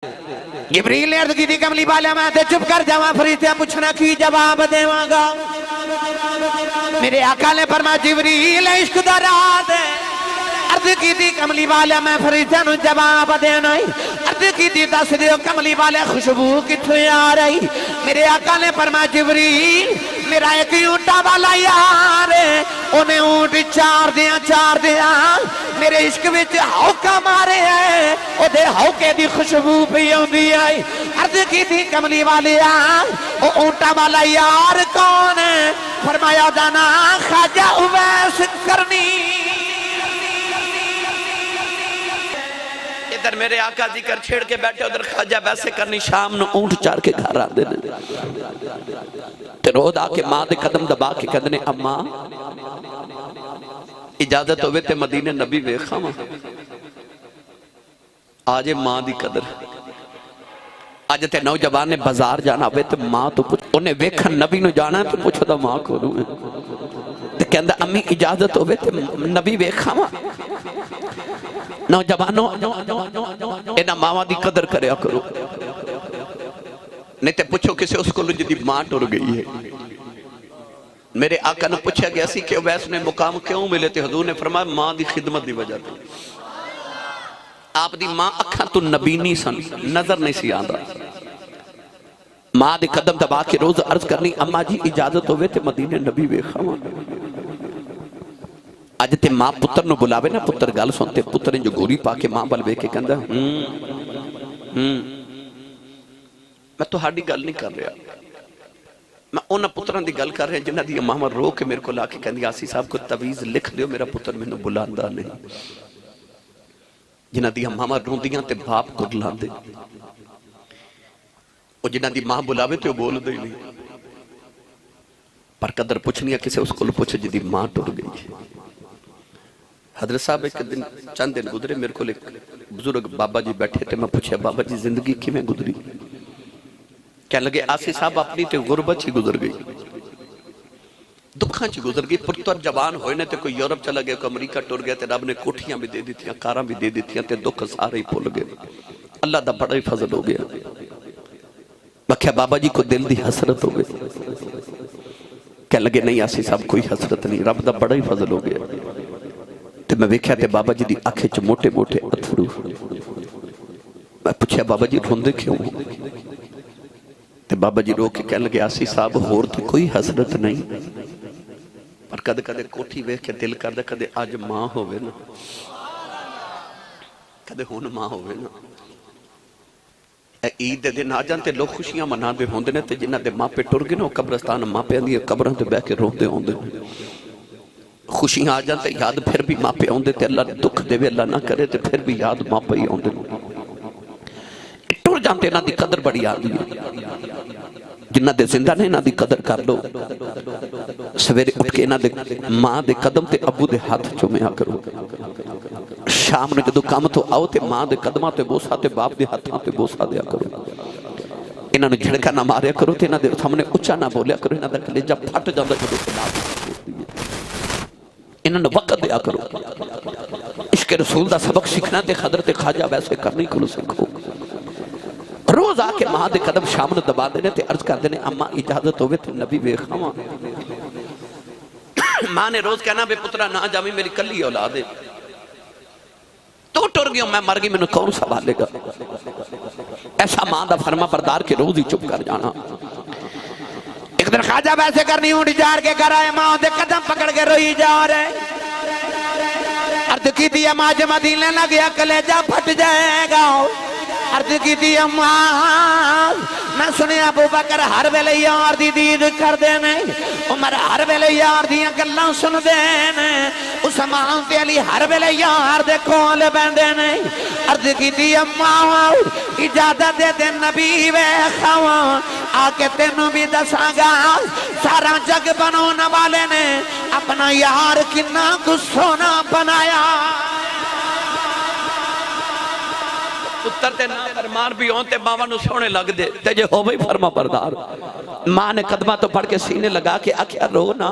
جبریل نے عرض کی تھی کملی والا میں تے چپ کر جاواں فرشتے پوچھنا کی جواب دیواں گا میرے آقا نے فرمایا جبریل عشق دا راز ہے عرض کی تھی کملی والا میں فرشتیاں نوں جواب دینا عرض کی تھی دس دیو کملی والے خوشبو کتھوں آ رہی میرے آقا نے فرمایا جبریل میرا ایک اونٹا والا یار ہے انہیں اونٹ چار دیاں میرے عشق وچ ہوکا مارے ہیں او دے ہوکے دی خوشبو پی ہوندی ہے عرض کی تھی کملی والے او اونٹا والا یار کون ہے فرمایا دانا خواجہ اویس کرنی ادھر میرے آقا ذکر چھیڑ کے بیٹھے ادھر خواجہ ویسے کرنی شام نو اونٹ چار کے گھر آ دینے تے رود آ کے ماں دے قدم دبا کے کہنے اماں اجازت ہوئے تے مدینہ نبی ویکھاں آج ماں دی قدر آج تے نوجوان نے بازار جانا ہوئے تے ماں تو پوچھ انہیں ویکھا نبی نو جانا ہے تو پوچھو دا ماں کو دوں تے کہندہ امی اجازت ہوئے تے نبی ویکھاں نوجوانوں اینا ماما دی قدر کریا کرو نہیں تے پوچھو کسے اس کو جدی ماں ٹر گئی ہے میرے آقا نے پوچھا گیا سی کہ ویس نے مقام کیوں ملے تھے حضور نے فرمایا ماں دی خدمت دی وجہ تھی آپ دی ماں اکھاں تو نبی نہیں سن نظر نہیں سی آندہ ماں دی قدم دبا کے روز عرض کرنی اماں جی اجازت ہوئے تھے مدینہ نبی ویکھاں آج تے ماں پتر نو بلاوے نا پتر گال سنتے پتر نے جو گوری پا کے ماں بلوے کے کہندہ میں تو ہاڑی گل نہیں کر رہا میں اونا پتران دی گل کر رہے ہیں جنہ دی ماما رو کے میرے کو لا کے کہندی آسی صاحب کو تویز لکھ دیو میرا پتر میں نے بلاندہ نہیں جنہ دی ماما رو دیاں تے باپ کو لاندے اور جنہ دی ماں بلاوے تے وہ بول دے نہیں پر قدر پوچھنی ہے کسے اس کو پوچھے جدی ماں ٹر گئی حضرت صاحب ایک دن چند دن گزرے میرے کو ایک بزرگ بابا جی بیٹھے تھے میں پوچھے بابا جی زندگی کی میں گزری کہنے لگے آسی صاحب اپنی تے غربت چی گزر گئی دکھاں چی گزر گئی پرتر جوان ہوئے نے تے کوئی یورپ چلا گیا کوئی امریکہ ٹر گیا تے رب نے کوٹھیاں بھی دے دی تھیاں کاراں بھی دے دی تھیاں تے دکھ سارے ہی پھول گئے اللہ دا بڑا ہی فضل ہو گیا میں کہا بابا جی کو دل دی حسرت ہو گئی کہنے لگے نہیں آسی صاحب کوئی حسرت نہیں رب دا بڑا ہی فضل ہو گیا تے میں ویکھیا تے بابا جی دی آنکھیں چ موٹے موٹے اتھرو میں پوچھا بابا جی روندے کیوں تے بابا جی رو کے کہنے لگے آسی صاحب ہور تے کوئی حسرت نہیں پر کدے کدے کوٹھی ویکھ کے دل کردے کدے آج ماں ہوئے نا کدے ہون ماں ہوئے نا عید دے دن آ جانتے لوگ خوشیاں منا دے ہوندے نے تے جنہ دے ماں پہ ٹر گئے نا قبرستان ماں پہ آندی ہے قبران تے بہ کے روندے ہوندے خوشیاں آ جانتے یاد پھر بھی ماں پہ ہوندے تے اللہ دکھ دے وے اللہ نہ کرے تے پھر بھی یاد ماں پہ ہی ہوندے ٹر جانتے نہ دی قدر بڑی آدھی ہے جنہ دے زندہ نے نہ دی قدر کر لو سویرے اٹھ کے نہ دے ماں دے قدم تے ابو دے ہاتھ چومیا کرو شام نے جدو کام تو آؤ تے ماں دے قدمہ تے بوسا تے باپ دے ہاتھاں تے بوسا دیا کرو انہاں نے جھڑکا نہ ماریا کرو تے انہاں دے سامنے اچھا نہ بولیا کرو انہاں دا کلیجہ پھٹ جاندہ جدو خدا انہاں نے وقت دیا کرو عشق رسول دا سبق سکھنا تے حضرت خواجہ ویسے کرنی کلو سکھو روز آ کے ماں دے قدم شام نے دبا دینے تے عرض کر دینے اماں اجازت ہوئے تے نبی ویکھاں ماں نے روز کہنا بے پترہ نہ جاویں میری کلی اولاد ہے تو ٹر گیا میں مر گئی میں نے کون سنبھالے گا ایسا ماں دا فرما بردار کے روز ہی چپ کر جانا ایک دن خواجہ ویسے کرنی اونٹ جار کے گھر آئے ماں دے قدم پکڑ کے روئی جا رہے عرض کی دی اماں جو مدینے لگیا کلیجہ پھٹ جائے گا عرض کی دی اماں میں سنے ابو بکر ہر ویلے یار دی دید کر دینے عمر ہر ویلے یار دیاں گلاں سن دینے عثمان تے علی ہر ویلے یار دے کول بیندے عرض کی دی اماں اجازت دے دے نبی ویکھاں آ کے تینوں بھی دساں گا سارا جگ بنانے والے نے اپنا یار کنا کو سونا بنایا پتر تے نا فرمان بھی ہونتے ماما نو سونے لگ دے تے جے ہو بھئی فرما بردار ماں نے قدمہ تو پڑھ کے سینے لگا کے آکھیا رو نا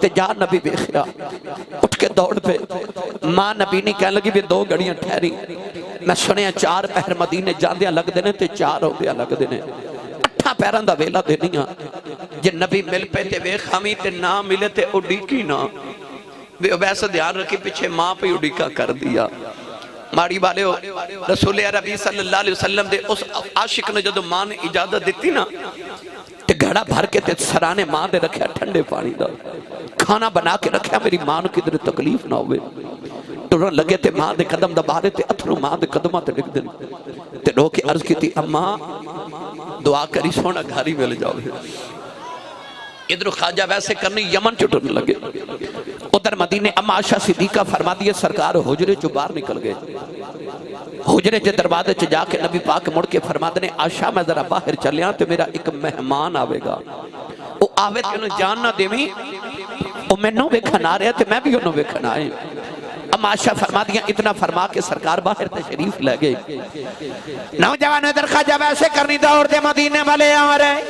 تے جا نبی بیخیا اٹھ کے دوڑ پہ ماں نبی نہیں کہنے لگی بھی 2 گھڑیاں ٹھہری میں سنیا 4 پہر مدینے جاندیاں لگ دینے تے 4 ہوندیاں لگ دینے 8 پیران دا ویلا دینیاں جے نبی مل پہ تے وے خامی تے نہ ملے تے اڈیکی نہ وے ویسا دھیان رکھی پیچھے ماں پہ اڈیکا کر دیا ماڑی والے ہو رسول عربی صلی اللہ علیہ وسلم دے اس عاشق نے جدو ماں نے اجازت دیتی نا تے گھڑا بھر کے تے سرانے ماں دے رکھیا ٹھنڈے پانی دا کھانا بنا کے رکھیا میری ماں نو کدھر تکلیف نہ ہوئے ٹرن لگے تے ماں دے قدم دا بارے تے اتھرو ماں دے قدمہ تے لکھ دن تے رو کے عرض کی تھی اماں دعا کری سونا گھاری مل جاؤ ادھر خواجہ ویسے کرنی یمن چٹرن لگے ادھر مدینے اما عائشہ صدیقہ فرما دیے سرکار حجرے جو باہر نکل گئے حجرے جو دروازے چ جا کے نبی پاک مڑ کے فرما دینے عائشہ میں ذرا باہر چلیاں تو میرا ایک مہمان آوے گا وہ آوے تے انہوں جان نہ دیویں وہ میں نو ویکھن آ رہا تے میں بھی انہوں ویکھن آئے اما عائشہ فرما دیا اتنا فرما کے سرکار باہر تشریف لے گئے نوجوان ادھر خواجہ ویسے کرنی دوڑ دے مدینے والے آ رہے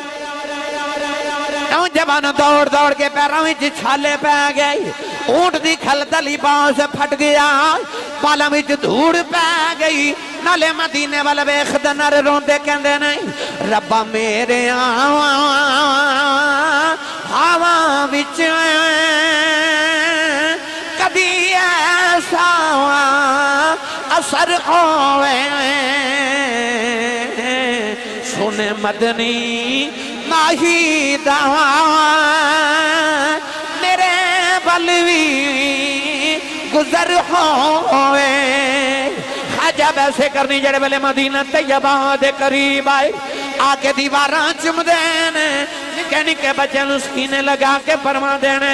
نوجوان دوڑ دوڑ کے پیروں وچ چھالے پہ گئے اونٹ دی کھل دلی باز پھٹ گیا بالاں وچ دھوڑ پہ گئی نالے مدینے والے ویکھدے نر روندے کہندے نہیں ربا میرے ہوا وچ کبھی ایسا اثر ہوئے سن مدنی ماہی دعا میرے بلوی گزر ہوئے خواجہ ویسے کرنی جڑے والے مدینہ طیبہ دے قریب آئے آکے دیواراں چم دینے نکے نکے بچے نو سینے لگا کے فرما دینے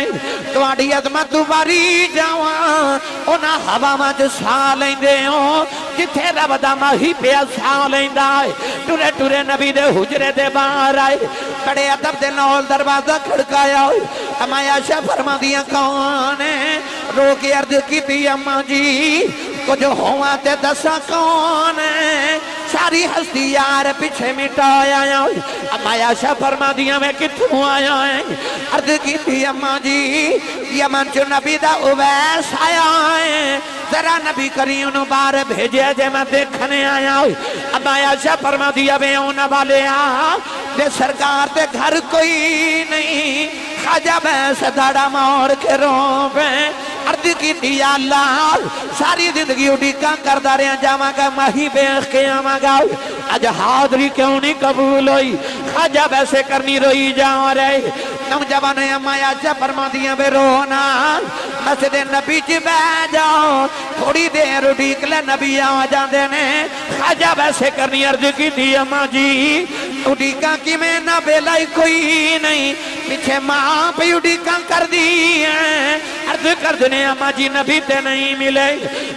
تو آڑی عظمت دوباری جاواں اونا ہوا ماں سا لیندے ہوں جتھے رب دا ماہی پیا سا لیندہ آئے ٹورے ٹورے نبی دے حجرے دے باہر آئے بڑے ادب دے نول دروازہ کھڑکایا ہوئے اما عائشہ فرما دیا کون ہے رو کے عرض کی تھی اماں جی کچھ ہوا تے دسا کون ہے ساری ہستی یار پیچھے مٹایا آیا اما عائشہ فرما دیا میں کتوں آیا ہے عرض کی تھی اماں جی یمن چو نبی دا اویس آیا ہے ذرا نبی کریم انہوں بار بھیجے جے میں دیکھنے آیا ہوئی اما عائشہ فرما دیا بے اونا والے آ دے سرکار تے گھر کوئی نہیں خواجہ بیس دھڑا موڑ کے روپے عرض کی تھی اللہ ساری زندگی اڈیکاں کردہ رہے ہیں جاما گا ماہی بیخ کے آما گا آج حاضری کیوں نہیں قبول ہوئی خواجہ بیسے کرنی روئی جاؤں رہے نوجوان اما عائشہ فرما دیا بے رونا مسجد نبی چی بے جاؤ تھوڑی دیر اڈیک لے نبی آ جاندے نے خواجہ بیسے کرنی عرض کی تھی اما جی اڈیکاں کی میں نہ بیلائی کوئی نہیں پیچھے ماں پہ اڈیکاں کر دی ہیں عرض کر دنے اما جی نبی تے نہیں ملے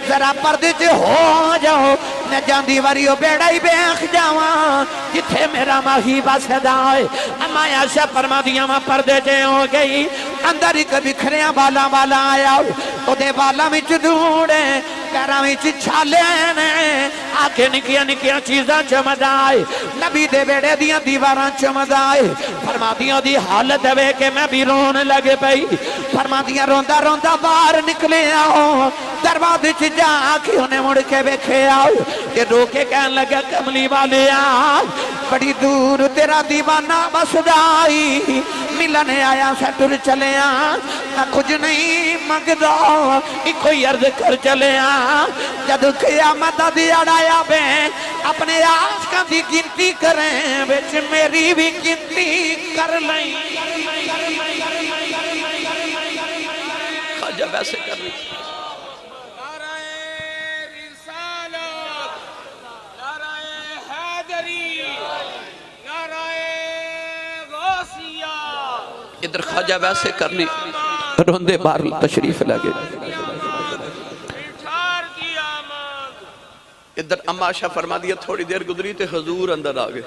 ذرا پردے چے ہو جاؤ میں جاندی وریو بیڑائی بیخ جاواں جتھے میرا ماہی باسد آئے اما عائشہ فرما دیا میں پردے چے ہو گئی اندر ایک بکھریاں بالا بالا آیا او دے بالا میں چدوڑے پیراں وچ چھالے نے آکے نکیاں نکیاں چیزاں چمد آئے نبی دے بیڑے دیاں دیواراں چمد آئے فرما دیاں دی حالت ہے کہ میں بھی رون لگے پئی فرما دیاں روندہ روندہ باہر نکلے آؤ دروازے چ جا کے انہیں مڑ کے بیکھے آؤ کہ رو کے کہن لگا کملی والے آ بڑی دور تیرا دیوانہ بسدائی ملنے آیا سٹر چلے آ نہ کچھ نہیں مگدو کوئی عرض کر چلے آ جد قیامت دی اڑایا بے اپنے عاشقاں دی گنتی کریں وچ میری بھی گنتی کر لیں خواجہ ویسے کر لیں ادھر خواجہ ویسے کرنی روندے بار تشریف لگے ادھر اما عائشہ فرما دیا تھوڑی دیر گزری تے حضور اندر آگے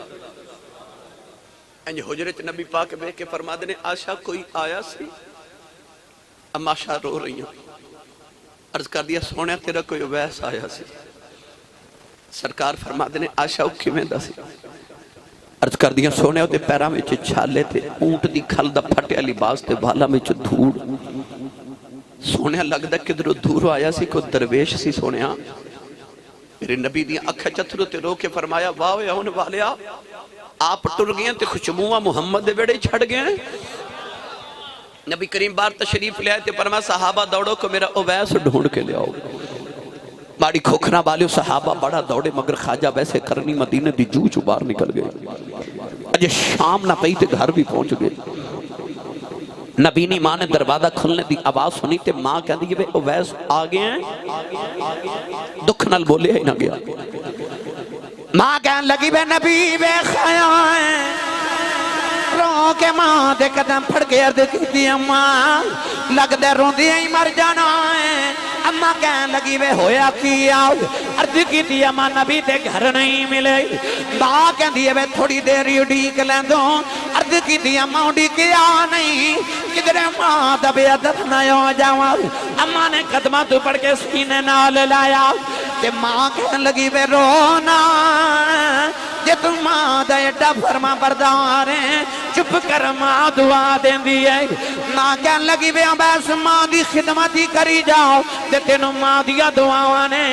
انج حجرت نبی پاک بے کے فرما دینے عائشہ کوئی آیا سی اما عائشہ رو رہی ہیں عرض کر دیا سونے تیرا کوئی ویس آیا سی سرکار فرما دینے عائشہ اکھی میں دا سی عرض کر دیا سونے ہوتے پیرا میں چھالے تھے اونٹ دی کھل دا پھٹے لباس تے بالا میں دھوڑ سونے لگ دا کدھر دھور آیا سی کوئی درویش سی سونے میرے نبی دیا اکھا چتھرو تے رو کے فرمایا واہ اون والیا آپ ٹر گئے تے خوشبوواں محمد دے بیڑے چھڑ گئے. نبی کریم بار تشریف لے آئے تے فرمایا صحابہ دوڑو کو میرا اویس ڈھونڈ کے لے آؤ. ماڑی کھوکھنا والیو صحابہ بڑا دوڑے مگر خواجہ ویسے کرنی مدینہ دی جو چبار نکل گئے. اجے شام نہ پئی تے گھر بھی پہنچ گئے. نبی نی ماں نے دروازہ کھلنے دی آواز سنی تے ماں کہہ دی اویس آگئے ہیں. دکھ نال بولے ہی نہ گیا. ماں کہنے لگی بے نبی بے خیائیں رو کے ماں دے قدم پھڑ کے عرض کی دی اماں لگ دے رون دی ہی مر جانا ہے. اماں کہنے لگی بے ہویا کیا عرض کی دی اماں نبی تے گھر نہیں ملے. ماں کہنے دی بے تھوڑی دیری اڈیک لیندوں عرض کی دی اماں اڈیک آ نہیں کدھر ماں دبے عدد نہ ہو جاؤں. اماں نے قدمہ تو پڑھ کے سینے نال لایا کہ ماں کہنے لگی بے رونا جے تم ماں دا ایڈا فرما بردار ہیں چپ کر ماں دعا دیں دی ہے. ماں کہنے لگی بے عباس ماں دی خدمت ہی کری جاؤ تے تینوں ماں دیا دعاواں نے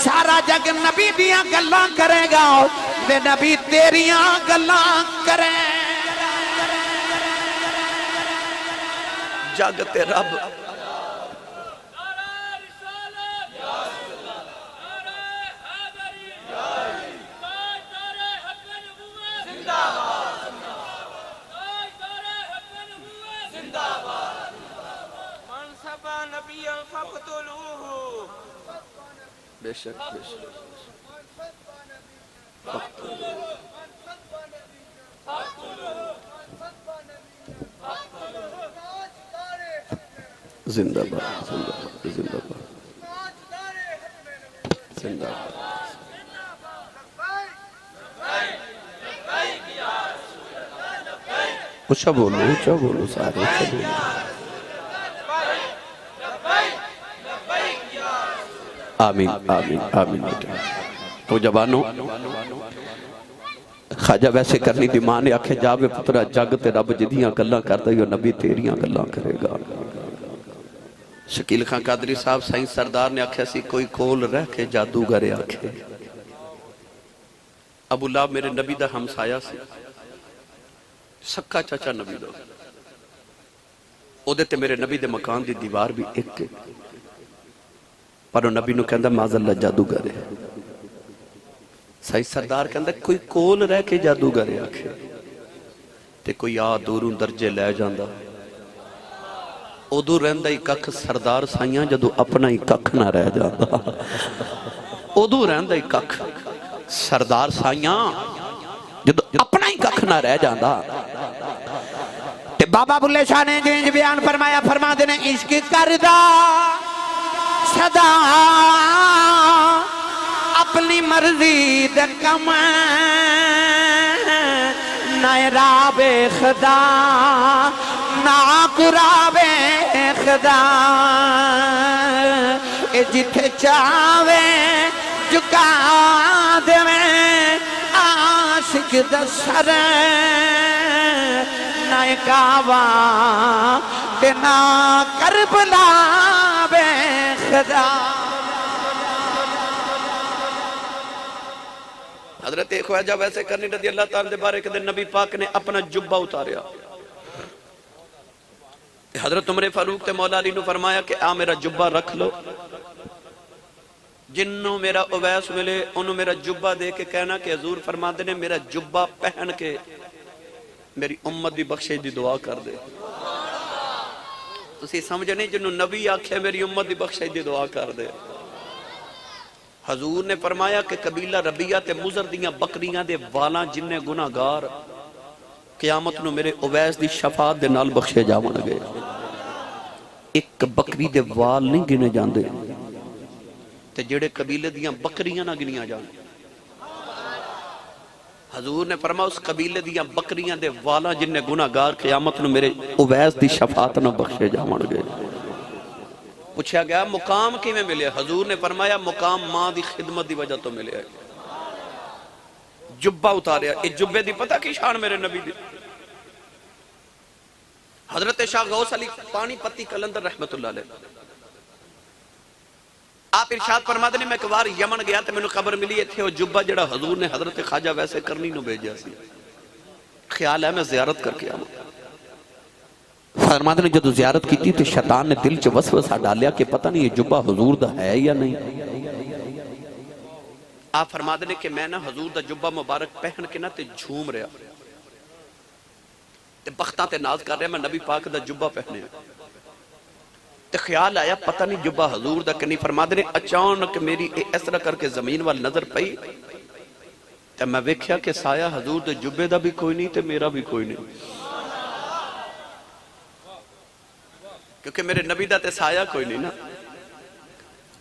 سارا جگ نبی دیا گلاں کرے گا تے نبی تیریاں گلاں کرے. جگ تے رب بے شک بے شک زندہ باد زندہ باد زندہ باد. اچھا بولو سارے اچھا بولو. آمین آمین آمین بیٹا. تو جوانوں خواجہ ویسے کرنی دی ماں نے آکھے جاوے پترہ جگ تے رب جدیاں گلاں کرتا ہے نبی تیریاں گلاں کرے گا. شکیل خان قادری صاحب سائیں سردار نے آکھے سی کوئی کول رہ کے جادوگرے آکھے. ابو لہب میرے نبی دا ہمسایا سی سکا چاچا نبی دا. او دیتے میرے نبی دے مکان دی دیوار بھی ایک پر نبی نو کہندہ ماذا اللہ جادوگر ہے. سائی سردار کہندہ کوئی کول رہ کے جادوگر ہے آکھے تے کوئی آ دوروں درجے لے جاندہ ادو رہندہ ہی ککھ سردار سائیاں جدو اپنا ہی ککھ نہ رہ جاندہ. ادو رہندہ ہی ککھ سردار سائیاں جدو اپنا ہی ککھ نہ رہ جاندہ. تے بابا بلے شاہ نے جنج بیان فرمایا فرما دینے عشق کردہ صدا اپنی مرضی دے کم نائے راب خدا نا قراب خدا اے جتھے چاہوے جکا دے میں عاشق دسر نائے کعبہ تے نا کربلا بے خدا. حضرت خواجہ ویسے کرنی رضی اللہ تعالیٰ دے بارے کے دن نبی پاک نے اپنا جبہ اتاریا. حضرت عمر فاروق تے مولا علی نو فرمایا کہ آ میرا جبہ رکھ لو جنوں میرا اویس ملے انہوں میرا جبہ دے کے کہنا کہ حضور فرما دینے میرا جبہ پہن کے میری امت دی بخشش دی دعا کر دے. تسی سمجھے نہیں جنہوں نبی آکھے میری امت دی بخشش دی دعا کر دے. حضور نے فرمایا کہ قبیلہ ربیہ تے مزر دیاں بکریاں دے والاں جننے گناہگار قیامت نو میرے اویس دی شفاعت دے نال بخشے جاون گے. ایک بکری دے وال نہیں گنے جاندے تے جڑے قبیلے دیاں بکریاں نہ گنیاں جان. حضور نے فرمایا اس قبیلے دیاں بکریاں دے والاں جننے گناہگار قیامت نو میرے اویس دی شفاعت نہ بخشے جاون گے. پوچھا گیا مقام کی میں ملے. حضور نے فرمایا مقام ماں دی خدمت دی وجہ تو ملے ہے. جبہ اتاریا اس جبے دی پتہ کی شان میرے نبی دی. حضرت شاہ غوث علی پانی پتی کلندر رحمت اللہ علیہ آپ ارشاد فرماتے ہیں میں ایک بار یمن گیا تو مینوں خبر ملی تھے وہ جبہ جڑا حضور نے حضرت خواجہ ویسے کرنی نو بھیجا سی، خیال ہے میں زیارت کر کے آؤں۔ فرماتے ہیں جدو زیارت کی تھی تو شیطان نے دل چ وسوسہ ڈالیا کہ پتہ نہیں یہ جبہ حضور دا ہے یا نہیں۔ آپ فرماتے ہیں کہ میں نا حضور دا جبہ مبارک پہن کے نا تے جھوم رہا تے بختاں تے ناز کر رہا میں نبی پاک دا جبہ پہنے تے خیال آیا پتہ نہیں جبہ حضور دا کہ نہیں۔ فرماتے ہیں اچانک میری اس طرح کر کے زمین وال نظر پئی تے میں ویکھیا کہ سایہ حضور دے جبے دا بھی کوئی نہیں تے میرا بھی کوئی نہیں، کیونکہ میرے نبی دا تے سایہ کوئی نہیں نا۔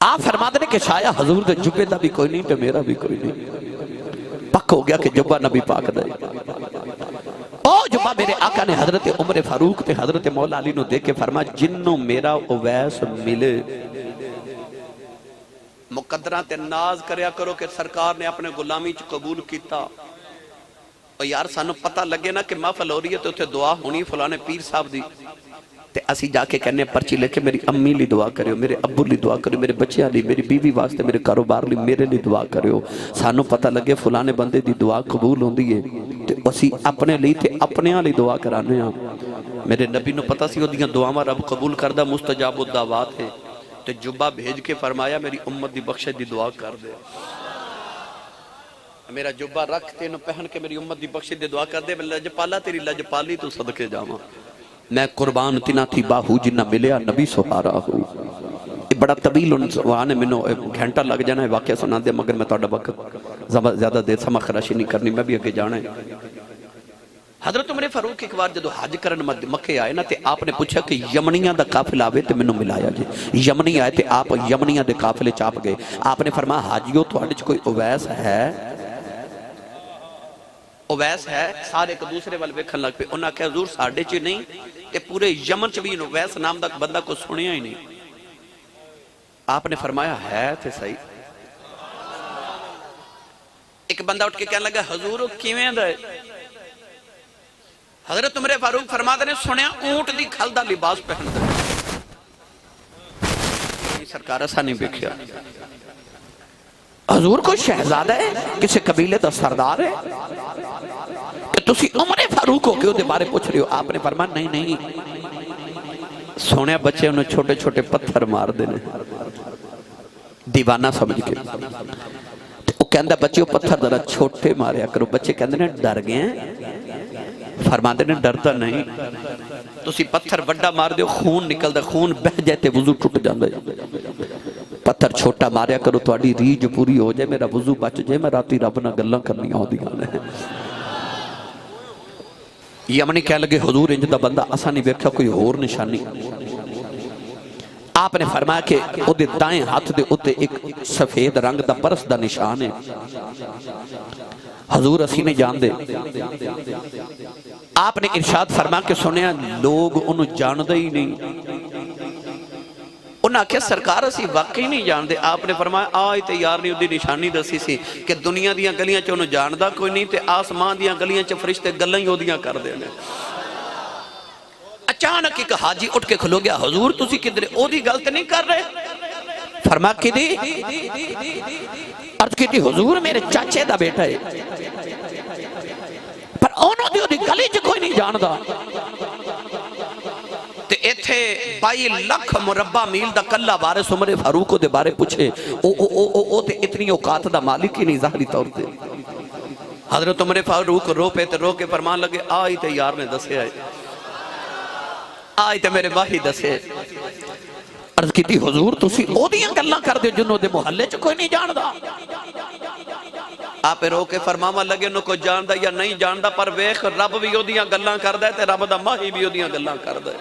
آپ فرماتے ہیں کہ سایہ حضور دے جبے دا بھی کوئی نہیں تے میرا بھی کوئی نہیں، پک ہو گیا کہ جبہ نبی پاک دا او جبہ میرے آقا نے حضرت عمر فاروق تے حضرت مولا علی نو دیکھ کے فرمایا جنوں میرا اویس ملے مقدرہ تے ناز کریا کرو کہ سرکار نے اپنے غلامی چ قبول کیتا۔ اور یار سانو پتہ لگے نا کہ محفل ہو رہی ہے تو اتھے دعا ہونی فلانے پیر صاحب دی تے اسی جا کے کہنے پرچی لے کے میری امی لی دعا کریو، میرے ابو لی دعا کریو، میرے بچے لی، میری بیوی واسطے، میرے کاروبار لی، میرے لی دعا کریو۔ سانو پتہ لگے فلانے بندے دی دعا قبول ہوندی ہے تے اسی اپنے لی تے اپنے لی دعا کرانے ہیں۔ میرے نبی نو پتہ سی دیاں دعاواں رب قبول کردہ مستجاب الدعوات ہے تے جبہ بھیج کے فرمایا میری امت دی بخشش دی دعا کر دے، میرا جبہ رکھ تے نو پہن کے میری امت دی بخشش دی دعا کر دے، میں لجپالا تیری لجپالی تو صدقے جاواں، میں قربان تینا تھی باہو جنہ ملیا نبی سہارا ہو۔ یہ بڑا طویل عنوان ہے، منو گھنٹہ لگ جانا ہے واقعہ سنا دے، مگر میں توڑا وقت زیادہ دیر سما خراشی نہیں کرنی، میں بھی اگے جانا ہے۔ حضرت عمر فاروق ایک بار جدو حج کرن مکے آئے نا تے آپ نے پوچھا کہ یمنیاں دا قافلہ آوے تے منو ملایا جے، یمنی آئے تے آپ یمنیاں دے قافلے چاپ گئے۔ آپ نے فرمایا حاجیو تو آڑے کوئی اویس ہے؟ اویس ہے؟ سارے ایک دوسرے والے ویکھن لگ پہ، انہاں کہا حضور ساڑھے چی نہیں کہ پورے یمن چ بھی اویس نام دا بندہ کو سنیا ہی نہیں۔ آپ نے فرمایا ہے تھے صحیح۔ ایک بندہ اٹھ کے کہنے لگا حضور کیویں دا ہے؟ حضرت عمر فاروق فرماتے نے سنیا اونٹ دی کھل دا لباس پہن دا، سرکار ایسا نہیں بیکھیا۔ حضور کوئی شہزادہ ہے کسی قبیلے دا سردار ہے کہ تسی عمر فاروق ہو کے دے بارے پوچھ رہے ہو؟ آپ نے فرمایا نہیں نہیں، سونے بچے انہوں چھوٹے چھوٹے پتھر مار دینے دیوانہ سمجھ کے، وہ کہندہ بچے وہ پتھر ذرا چھوٹے ماریا کرو۔ بچے کہندے نے ڈر گئے ہیں؟ فرماتے نے ڈرتا نہیں، تسی پتھر بڑا مار دیو خون نکل دا، خون بہ جاتے وضو ٹوٹ جاندہ ہے، پتھر چھوٹا ماریا کرو تو آڑی ریج پوری ہو جائے، میرا وضو بچ جائے، میں راتی رب نہ گلہ کرنی ہو دی گانے ہیں۔ یمنی کہہ لگے حضور انج دا بندہ اسا نہیں بیکھا کوئی اور نشانی۔ آپ نے فرمایا کہ او دے دائیں ہاتھ دے اتے ایک سفید رنگ دا پرس دا نشان ہے۔ حضور اسی نے جان دے، آپ نے ارشاد فرما کے سنیا لوگ انہوں جان دے ہی نہیں، انہاں کہ سرکار اسی واقعی نہیں جان دے۔ آپ نے فرمایا آئی تے یار نہیں دی نشانی دسی سی کہ دنیا دیاں گلیاں چ انہوں جان دا کوئی نہیں تے آسمان دیاں گلیاں چ فرشتے گلیں ہی دیاں کر دے نے۔ اچانک ایک حاجی اٹھ کے کھلو گیا حضور تسی کدھر او دی غلط نہیں کر رہے؟ فرما کی دی عرض کی دی حضور میرے چاچے دا بیٹا ہے پر انہوں دی گلی چ کوئی نہیں جان دا تے ایتھے 22 لکھ مربع میل دا کلہ وارث عمر فاروق دے بارے پوچھے او تے اتنی اوقات دا مالک ہی نہیں ظاہری طور تے۔ حضرت عمر فاروق رو پہ تے رو کے فرمان لگے آئی تے یار نے دسے آئے، آئی تے میرے باہی دسے۔ عرض کی تھی حضور تسی او دیاں گلاں کر دے جنہوں دے محلے چ کوئی نہیں جان دا؟ آپ رو کے فرماما لگے انہوں کو جان دا یا نہیں جان دا پر ویخ رب بھی او دیاں گلاں کر دے تے رب دا ماہی بھی او دیاں گلاں کر دے۔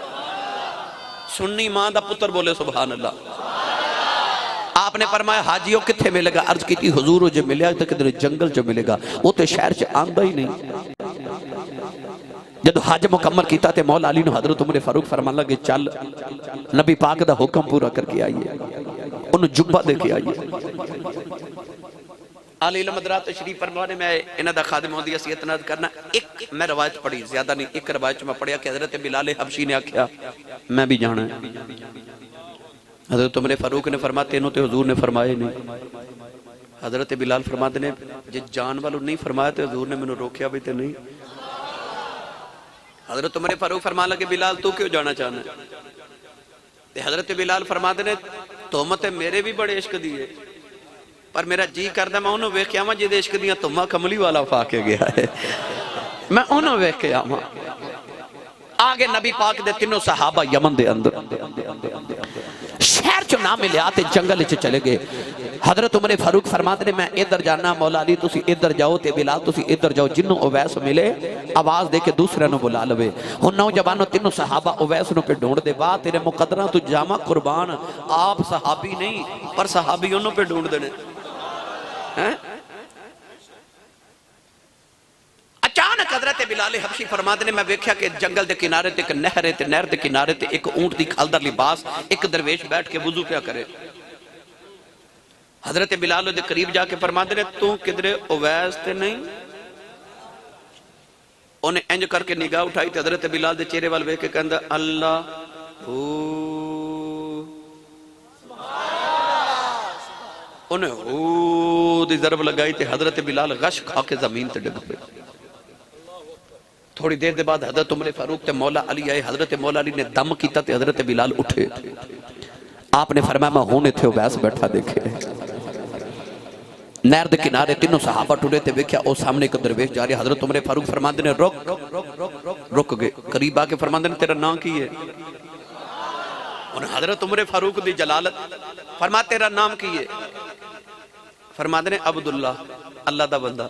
سننی ماں دا پتر بولے سبحان اللہ۔ آپ نے فرمایا حاجیوں کتھے ملے گا؟ عرض کی تھی حضور جو ملے گا کدھر جنگل جو ملے گا، وہ تے شہر چ آندہ ہی نہیں۔ جب حج مکمل کیتا تے مولا علی نے حضرت عمر فاروق فرمان لگے چل نبی پاک دا حکم پورا کر کے آئیے، انہوں جبہ دے کے آئیے۔ آل علم حضرات تشریف فرمانے میں انہاں دا خادم ہوندی اسی اتنا کرنا۔ ایک میں روایت پڑھی زیادہ نہیں، ایک روایت میں پڑھیا کہ حضرت بلال حبشی نے آکھیا میں بھی جانا ہے۔ حضرت عمر فاروق نے فرمایا تینوں تے حضور نے فرمائے نہیں. حضرت بلال فرماتے نے جی جان والوں نہیں فرمایا تو حضور نے مینوں روکیا بھی تے نہیں. حضرت عمر فاروق فرمان لگے بلال تو کیوں جانا چاہنا ہے؟ حضرت بلال فرماتے نے تہمت میرے بھی بڑے عشق دیے پر میرا جی کردہ میں انہوں ویکھ کے آواں جی دے عشق دیاں تہمت کملی والا فا کے گیا ہے. میں انہوں ویکھ کے آواں. آگے نبی پاک دے تینوں صحابہ یمن دے اندر شہر چو نہ ملے آتے جنگل چ چلے گئے. حضرت عمر فاروق فرماتے نے میں ادھر جانا مولا علی تسی ادھر جاؤ تے بلال تسی ادھر جاؤ. جنوں اویس ملے آواز دے کے دوسرے نو بلا لوے. ہن نوجوانوں تینوں صحابہ اویس نو پہ ڈھونڈ دے واہ تیرے مقدراں تو جامع قربان آپ صحابی نہیں پر صحابی انہوں پہ ڈھونڈ دینے. اچانک حضرت بلال حبشی فرماتے نے میں ویکھیا کہ جنگل دے کنارے تے ایک نہر تے نہر دے کنارے تے ایک اونٹ دی کھالدر لباس ایک درویش بیٹھ کے وضو کیا کرے. حضرت بلال دے قریب جا کے فرماتے نے تو کدھرے اویس تے نہیں. انہیں انج کر کے نگاہ اٹھائی تے حضرت بلال دے چہرے وال ویکھ کے کہندا اللہ انہیں دی ضرب لگائی تے حضرت بلال غش کھا کے زمین تے ڈگ پے. تھوڑی دیر دے بعد حضرت عمر فاروق تے مولا علی آئے. حضرت مولا علی نے دم کیتا تے حضرت بلال اٹھے. آپ نے فرمایا میں ہونے تھے اویس بیٹھا دیکھے. نہر دے کنارے تینوں صحابہ ٹوڑے تے ویکھیا او سامنے ایک درویش جا رہی. حضرت عمر فاروق فرماندے نے رک گئے. قریب آ کے فرماندے نے تیرا نام کی ہے؟ انہیں حضرت عمر فاروق دی جلالت فرما تیرا نام کی ہے؟ فرماندے نے عبداللہ اللہ دا بندہ.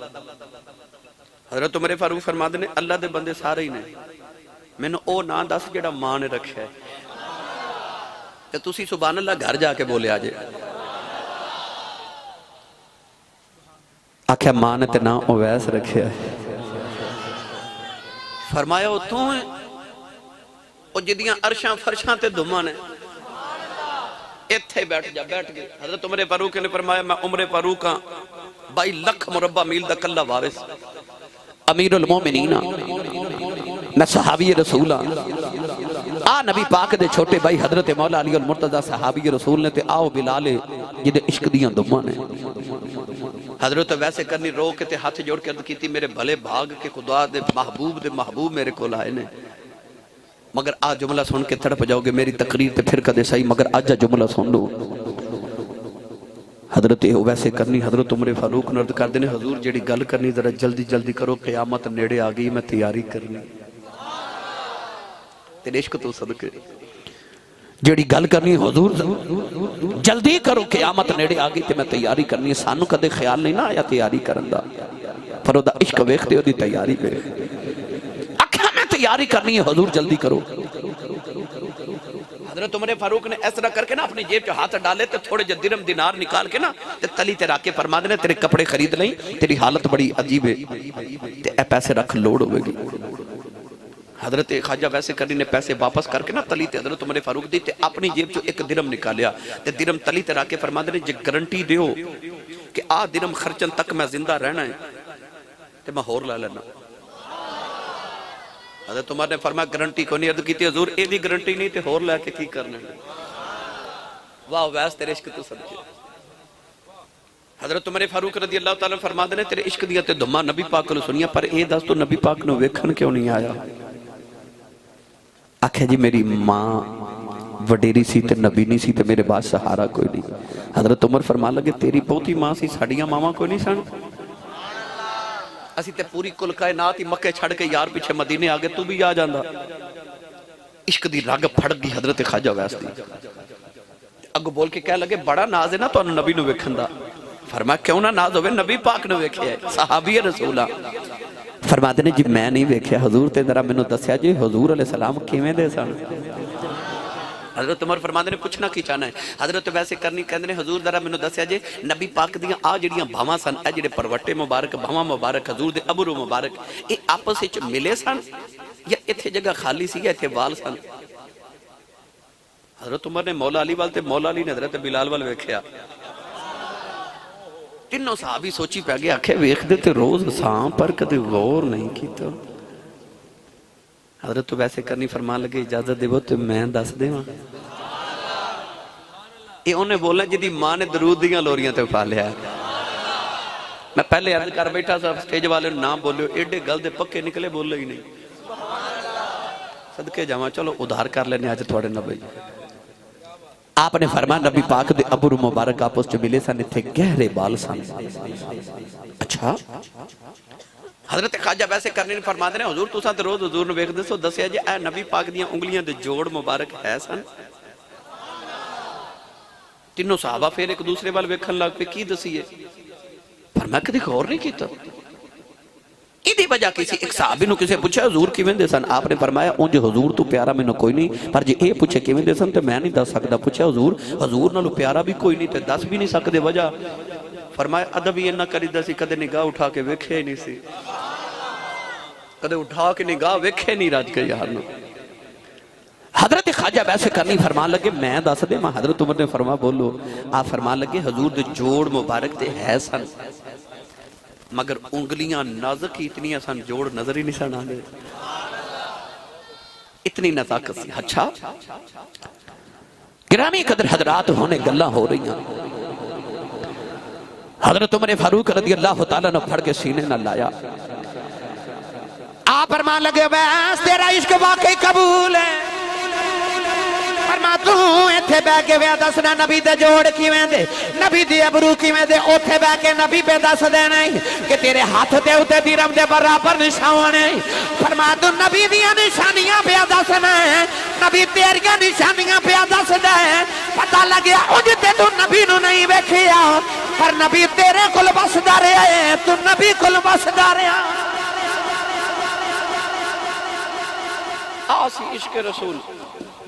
حضرت عمر فاروق فرماندے نے اللہ دے بندے سارے ہی نے میں نے او نام دس جڑا ماں نے رکھا ہے تے تسی سبحان اللہ گھر جا کے بولے آجے. آکھیا ماں نے تے نام اویس رکھے ہے. فرمایا او تو ہیں او جدیاں عرشاں فرشاں تے دھماں نے اتھے بیٹھ جا. بیٹھ گئے. حضرت عمر فاروق نے فرمایا میں عمر فاروق ہاں 22 لکھ مربع میل دا کلہ وارث امیر المومنین میں صحابی رسول آ نبی پاک دے چھوٹے بھائی حضرت مولا علی المرتضی صحابی رسول نے تے آؤ بلال جدے عشق دیاں دماں نے. حضرت ویسے کرنی رو کے تے ہاتھ جوڑ کے عرض کیتی میرے بھلے بھاگ کے خدا دے محبوب میرے کو لائے نے. مگر آج جملہ سن کے تڑپ جاؤ گے میری تقریر تے پھر کدے صحیح مگر آج جملہ سن لو. حضرت ویسے کرنی حضرت عمر فاروق نرد کر دینے حضور جیڑی گل کرنی ذرا جلدی جلدی کرو قیامت نیڑے آگئی میں تیاری کرنی. تیرے عشق تو صدقے جیڑی گل کرنی حضور جلدی کرو قیامت نیڑے آگئی تے میں تیاری کرنی. سانو کدے خیال نہیں نہ آیا تیاری کرن دا پر دا عشق ویکھتے ہو دی تیاری پہ اکھا میں تیاری کرنی ہے حضور جلدی کرو. حضرت عمر فاروق نے اس طرح کر کے نا اپنی جیب جو ہاتھ ڈالے تے تھوڑے جو درم دینار نکال کے نا تے تلی تے راکے فرما دینے تیرے کپڑے خرید لیں تیری حالت بڑی عجیب ہے تے اے پیسے رکھ لوڑ ہوئے گی. حضرت خواجہ ویسے کرنی نے پیسے واپس کر کے نا تلی تے حضرت عمر فاروق دی تے اپنی جیب جو ایک درم نکالیا تے درم تلی تے راکے فرما دینے جے گارنٹی دیو کہ آ درم خرچن تک میں زندہ رہنا ہے تے میں ہور لے لینا. حضرت عمر نے فرمایا گارنٹی کو نہیں. عرض کیتی حضور اے دی گارنٹی نہیں تے ہور لے کے کی کرنا ہے. واہ ویس تیرے عشق تو صدقے. حضرت عمر فاروق رضی اللہ تعالیٰ فرما دینے تیرے عشق دیا تے دھما نبی پاک کو سنیا پر اے دس تو نبی پاک نو ویکھن کیوں نہیں آیا؟ آکھے جی میری ماں وڈیری سی تے نبی نہیں سی تے میرے بعد سہارا کوئی نہیں. حضرت عمر فرما لگے تیری بہتی ماں سی ساڑیاں ماما کوئی نہیں سن. اسی تے پوری کل کائنات ہی مکے چھڑ کے یار پیچھے مدینے آگے تو بھی آ جاندہ. عشق دی رگ پھڑ گئی حضرت خواجہ ویس دی. اگو بول کے کہہ لگے بڑا ناز ہے نا تو انہوں نبی نو ویکھن دا. فرمایا کیوں نہ ناز ہوئے نبی پاک نو ویکھے ہے صحابی رسولہ. فرما دینے جی میں نہیں ویکھے حضور تے ذرا میں نو دسیا جی حضور علیہ السلام کیویں دے سن. حضرت عمر فرماندے نے پوچھنا کی چاہنا ہے. حضرت ویسے کرنی کہندے نے حضور ذرا مینوں دسیا جے نبی پاک دیاں آ جڑیاں بھاواں سن اے جڑے پروٹے مبارک بھاواں مبارک حضور دے ابرو مبارک اے آپس وچ ملے سن یا ایتھے جگہ خالی سی یا ایتھے وال سن؟ حضرت عمر نے مولا علی وال تے مولا علی نے حضرت بلال وال ویکھیا. تینوں صحابی سوچی پہ گئے آکھے ویکھ دے تے روز ساں پر کدے غور نہیں کیتا. حضرت تو ویسے کرنی فرمان لگے اجازت دے وہ تو میں دس دے وہاں. یہ انہیں بولنا جی ماں نے درود دیاں لوریاں تے پالیا ہے. میں پہلے عرض کر بیٹھا صاحب سٹیج والے نام بولے ایڈے گل دے پکے نکلے بولے ہی نہیں. صدقے جاواں چلو ادھار کر لینے آج تھوڑے نبی. آپ نے فرمایا نبی پاک دے ابرو مبارک آپس جو ملے سن تھے گہرے بال سن. اچھا حضرت خواجہ ویسے کرنے نہیں فرما دے حضور تو ساتھ روز حضور نے ویکھ دے سو دسیا جی اے نبی پاک دیاں انگلیاں دے جوڑ مبارک ہے سن. تینوں صحابہ پھر ایک دوسرے وال ویکھن لگ پہ کی دسیے فرمایا کدی غور نہیں کیتا. ایدی وجہ کسی ایک صحابی نو کسی پوچھا حضور کیویں دے سن. آپ نے فرمایا اونجے حضور تو پیارا میں نو کوئی نہیں پر جی اے پوچھے کیویں دے سن تے میں نہیں دس سکدا. پوچھا حضور نالو پیارا بھی کوئی نہیں تے دس بھی نہیں سکدے وجہ. فرمایا ادب ہی نہ کری دسی کدے نگاہ اٹھا کے ویکھے نہیں سی کدے اٹھا کے نگاہ ویکھے نہیں راج کے یار نو. حضرت خواجہ ویسے کرنی فرمان لگے میں دس دے ماں حضرت عمر نے فرما بولو. آپ فرمان لگے حضور دے جوڑ مبارک دے ہے سن مگر انگلیاں نازک ہی اتنی سن جوڑ نظر ہی نہیں سن آنے اتنی نزاکت سی. اچھا گرامی قدر حضرات ہونے گلہ ہو رہی ہیں. حضرت عمر فاروق رضی اللہ تعالیٰ نے پھڑ کے سینے نہ لایا. آپ فرمان لگے بس تیرا عشق واقعی قبول ہے. فرما تو ایتھے بے کے وے دسنا نبی دے جوڑ کیویں دے نبی دی ابرو کیویں دے اوتھے بے کے نبی پہ دس دے نہیں کہ تیرے ہاتھ دے اوتے درم دے برابر نشان ہے. فرما تو نبی دیاں نشانیاں پہ دسنا ہے نبی تیریاں نشانیاں پہ دس دے. پتہ لگیا اج تے تو نبی نو نہیں ویکھیا پر نبی تیرے کول بسدا رہیا ہے تو نبی کول بسدا رہیا. آسی عشق رسول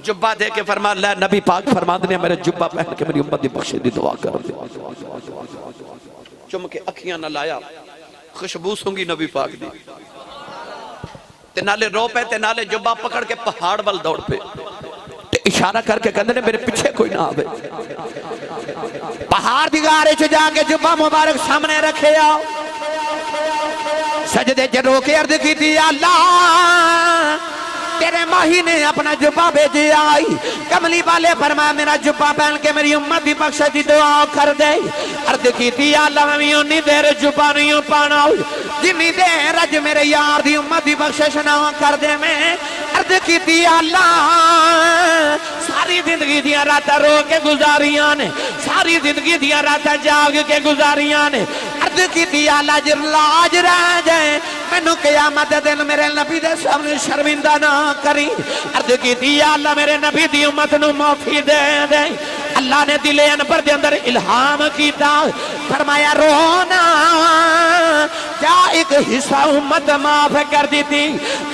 جبہ دے کے فرما لے نبی پاک فرما دنے میرے جبہ پہن کے میری امت دی بخشے دی دعا کر دے. چم کے اکھیاں نہ لایا خوشبو سنگی نبی پاک دی تے نالے رو پہ تے نالے جبہ پکڑ کے پہاڑ وال دوڑ پہ تے اشارہ کر کے کہندے نے میرے پیچھے کوئی نہ آوے. پہاڑ دی گارے چ جا کے جبہ مبارک سامنے رکھے آؤ سجدے چ رو کے عرض کی تھی اللہ تیرے ماہی نے اپنا جبہ بھیجے آئی. کملی والے فرمایا میرا جبہ پہن کے میری امت دی بخشش دی دعا کر دے. عرض کی تھی یا اللہ میں انی دیر جبہ نہیں پانا جنی دیر اج میرے یار دی امت دی بخشش نہ کر دے. میں عرض کی تھی یا اللہ ساری زندگی دیاں راتاں رو کے گزاریاں نے ساری زندگی دیاں راتاں جاگ کے گزاریاں نے. عرض کی تھی یا اللہ جر لاج رہ جائے مینو قیامت دن میرے نبی دے سامنے شرمندہ نہ کری. عرض کی تھی یا اللہ میرے نبی دی امت نو معافی دے دے. اللہ نے دل انور دے اندر الہام کیتا فرمایا رونا کیا ایک حصہ امت معاف کر دی تھی.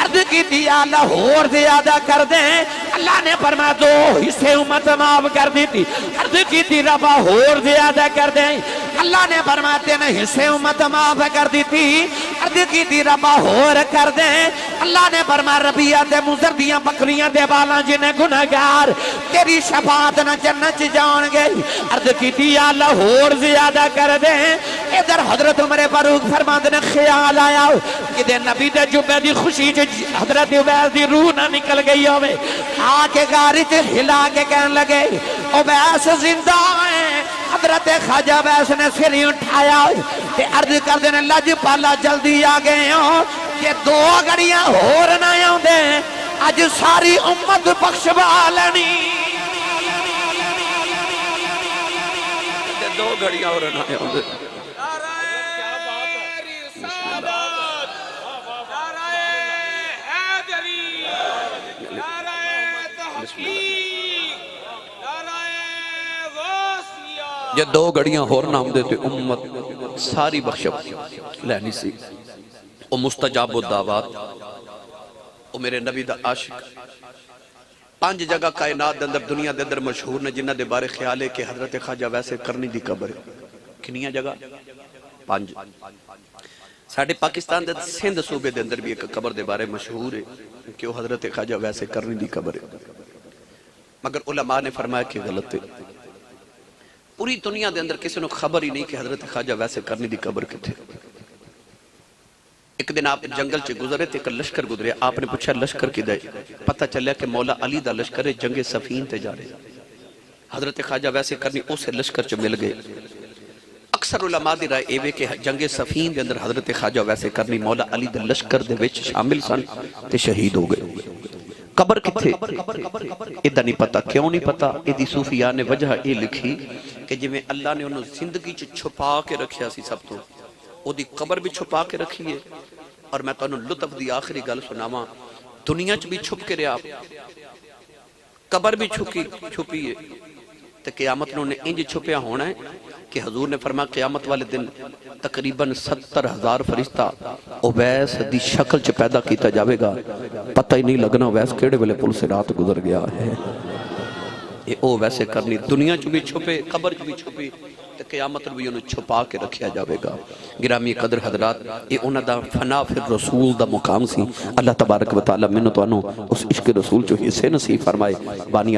عرض کی تھی یا اللہ اور زیادہ کر دیں. اللہ نے فرمایا 2 حصے امت معاف کر دی تھی. عرض کی تھی ربا اور زیادہ کر دیں. اللہ نے فرمایا 3 حصے امت معاف کر دی تھی. عرض کی تھی ربا اور کر دیں. اللہ نے فرمایا ربیہ دے مزر دیاں بکریاں دے بالاں جنہیں گناہگار تیری شفاعت نہ جنت جان گئی. عرض کی تھی یا اللہ اور زیادہ کر دیں. ادھر حضرت عمر فاروق فرماندے نے خیال آیا کہ دے نبی دے جبے دی خوشی چ حضرت عبیس دی روح نہ نکل گئی ہوے. آ کے گاری تے ہلا کے کہن لگے عبیس زندہ ہے. حضرت خواجہ عبیس نے سر اٹھایا تے عرض کر دے نے لج پالا جلدی آ گئے ہو کہ 2 گھڑیاں ہور نہ آوندے اج ساری امت بخشوا لینی. 2 گھڑیاں ہور نہ آوندے یہ 2 گھڑیاں ہور نہ آمدے تے امت ساری بخشب لینی سی. او مستجاب الدعوات او میرے نبی دا عاشق 5 جگہ کائنات دے اندر دنیا دے اندر مشہور نے جنہ دے بارے خیال ہے کہ حضرت خواجہ ویسے کرنی دی قبر ہے. کنیاں جگہ 5 ساڑھے پاکستان دے سندھ صوبے دے اندر بھی ایک قبر دے بارے مشہور ہے کہ وہ حضرت خواجہ ویسے کرنی دی قبر ہے. مگر علماء نے فرمایا کہ غلط ہے. پوری دنیا دے اندر کسی نے خبر ہی نہیں کہ حضرت خواجہ ویسے کرنی دی قبر کتھے. ایک دن آپ جنگل چے گزرے تھے ایک لشکر گزرے. آپ نے پوچھا لشکر کی دے. پتہ چلیا کہ مولا علی دا لشکر جنگ صفین تے جا رہے. حضرت خواجہ ویسے کرنی اسے لشکر چ مل گئے. اکثر علماء دی رائے ایوے کہ جنگ صفین دے اندر حضرت خواجہ ویسے کرنی مولا علی دے لشکر دے وچ شامل سن تے شہید ہو گئے. قبر کتھے ادھا نہیں پتا. کیوں نہیں پتا؟ ادھی صوفیاء نے وجہ یہ لکھی کہ جی میں اللہ نے انہوں زندگی چھپا کے رکھیا سی سب تو او دی قبر بھی چھپا کے رکھی ہے. اور میں تو انہوں لطف دی آخری گل سناواں دنیا چ بھی چھپ کے رہا قبر بھی چھپی ہے تو قیامت نے انج چھپیا ہونا ہے کہ حضور نے فرمایا قیامت والے دن تقریباً 70,000 فرشتہ اویس دی شکل چ پیدا کیتا جاوے گا. پتہ ہی نہیں لگنا اویس کیڑے ویلے پل سے رات گزر گیا ہے. یہ او ویسے کرنی دنیا چ بھی چھپے قبر چ بھی چھپی تو قیامت بھی انہوں چھپا کے رکھیا جاوے گا. گرامی قدر حضرات یہ انہوں دا فنا فی الرسول دا مقام سی. اللہ تبارک و تعالی منو تو انہوں اس عشق رسول جو حصے نصیب فرمائے. بانی